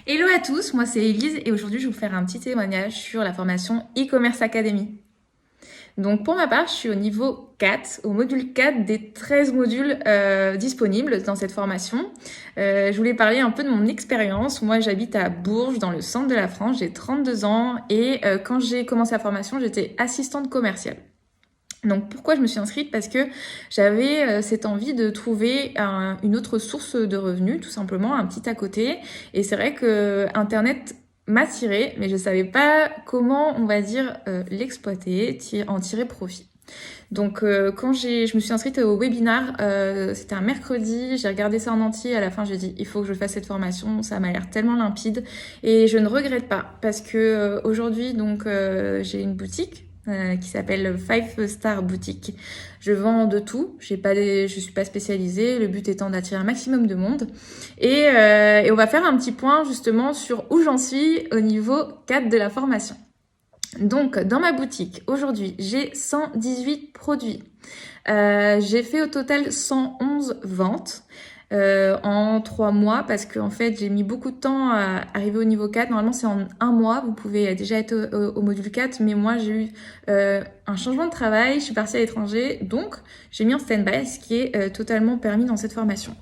Hello à tous, moi c'est Elise et aujourd'hui je vais vous faire un petit témoignage sur la formation e-commerce academy. Donc pour ma part, je suis au niveau 4, au module 4 des 13 modules disponibles dans cette formation. Je voulais parler un peu de mon expérience. Moi j'habite à Bourges, dans le centre de la France, j'ai 32 ans et quand j'ai commencé la formation, j'étais assistante commerciale. Donc pourquoi je me suis inscrite? Parce que j'avais cette envie de trouver une autre source de revenus, tout simplement, un petit à côté. Et c'est vrai que Internet m'attirait, mais je savais pas comment, on va dire, l'exploiter, en tirer profit. Donc quand je me suis inscrite au webinar, c'était un mercredi, j'ai regardé ça en entier, à la fin j'ai dit il faut que je fasse cette formation, ça m'a l'air tellement limpide et je ne regrette pas parce que aujourd'hui donc j'ai une boutique qui s'appelle Five Star Boutique. Je vends de tout, je suis pas spécialisée, le but étant d'attirer un maximum de monde. Et on va faire un petit point justement sur où j'en suis au niveau 4 de la formation. Donc, dans ma boutique, aujourd'hui, j'ai 118 produits. J'ai fait au total 111 ventes. En 3 mois parce que en fait j'ai mis beaucoup de temps à arriver au niveau 4. Normalement c'est en 1 mois, vous pouvez déjà être au module 4, mais moi j'ai eu un changement de travail, je suis partie à l'étranger, donc j'ai mis en stand-by, ce qui est totalement permis dans cette formation.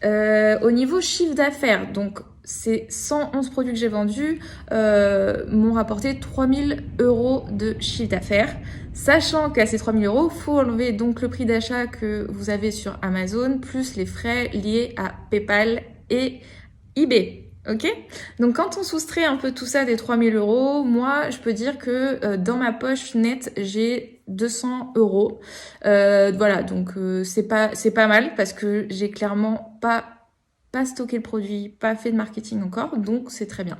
Au niveau chiffre d'affaires, donc ces 111 produits que j'ai vendus m'ont rapporté 3000 € de chiffre d'affaires. Sachant qu'à ces 3000 €, faut enlever donc le prix d'achat que vous avez sur Amazon, plus les frais liés à PayPal et eBay. Ok? Donc quand on soustrait un peu tout ça des 3000 €, moi je peux dire que dans ma poche nette, j'ai 200 €. Voilà, donc c'est pas mal parce que j'ai clairement pas stocké le produit, pas fait de marketing encore, donc c'est très bien.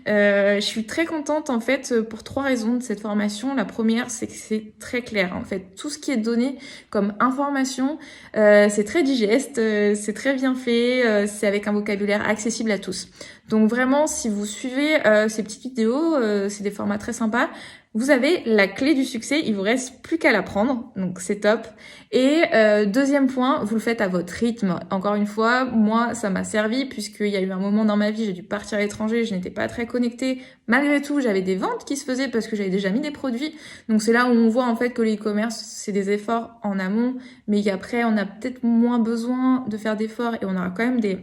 Je suis très contente en fait pour 3 raisons de cette formation. La première, c'est que c'est très clair. En fait, tout ce qui est donné comme information, c'est très digeste, c'est très bien fait, c'est avec un vocabulaire accessible à tous. Donc vraiment, si vous suivez ces petites vidéos, c'est des formats très sympas. Vous avez la clé du succès, il vous reste plus qu'à l'apprendre, donc c'est top. Et deuxième point, vous le faites à votre rythme. Encore une fois, moi, ça m'a servi puisqu'il y a eu un moment dans ma vie, j'ai dû partir à l'étranger, je n'étais pas très connectée. Malgré tout, j'avais des ventes qui se faisaient parce que j'avais déjà mis des produits. Donc c'est là où on voit en fait que le e-commerce, c'est des efforts en amont, mais qu'après, on a peut-être moins besoin de faire d'efforts et on aura quand même des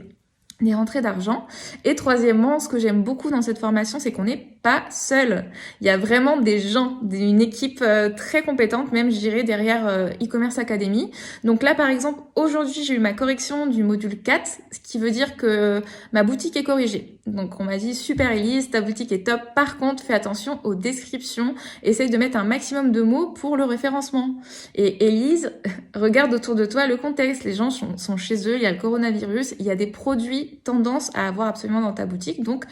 rentrées d'argent. Et troisièmement, ce que j'aime beaucoup dans cette formation, c'est qu'on n'est pas seul. Il y a vraiment des gens, une équipe très compétente, même je dirais derrière e-commerce academy. Donc là, par exemple, aujourd'hui, j'ai eu ma correction du module 4, ce qui veut dire que ma boutique est corrigée. Donc on m'a dit super Elise, ta boutique est top. Par contre, fais attention aux descriptions. Essaye de mettre un maximum de mots pour le référencement. Et Elise, regarde autour de toi le contexte. Les gens sont chez eux, il y a le coronavirus, il y a des produits tendance à avoir absolument dans ta boutique. Donc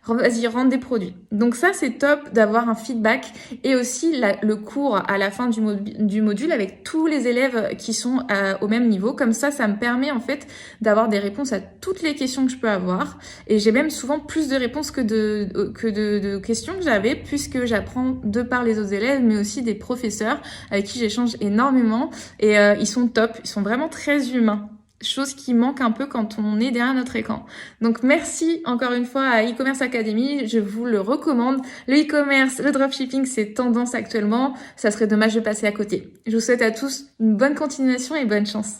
vas-y, rendre des produits. Donc ça, c'est top d'avoir un feedback et aussi le cours à la fin du module avec tous les élèves qui sont au même niveau. Comme ça me permet en fait d'avoir des réponses à toutes les questions que je peux avoir. Et j'ai même souvent plus de réponses que de questions que j'avais puisque j'apprends de par les autres élèves, mais aussi des professeurs avec qui j'échange énormément. Et ils sont top, ils sont vraiment très humains. Chose qui manque un peu quand on est derrière notre écran. Donc merci encore une fois à e-commerce academy, je vous le recommande. Le e-commerce, le dropshipping, c'est tendance actuellement, ça serait dommage de passer à côté. Je vous souhaite à tous une bonne continuation et bonne chance.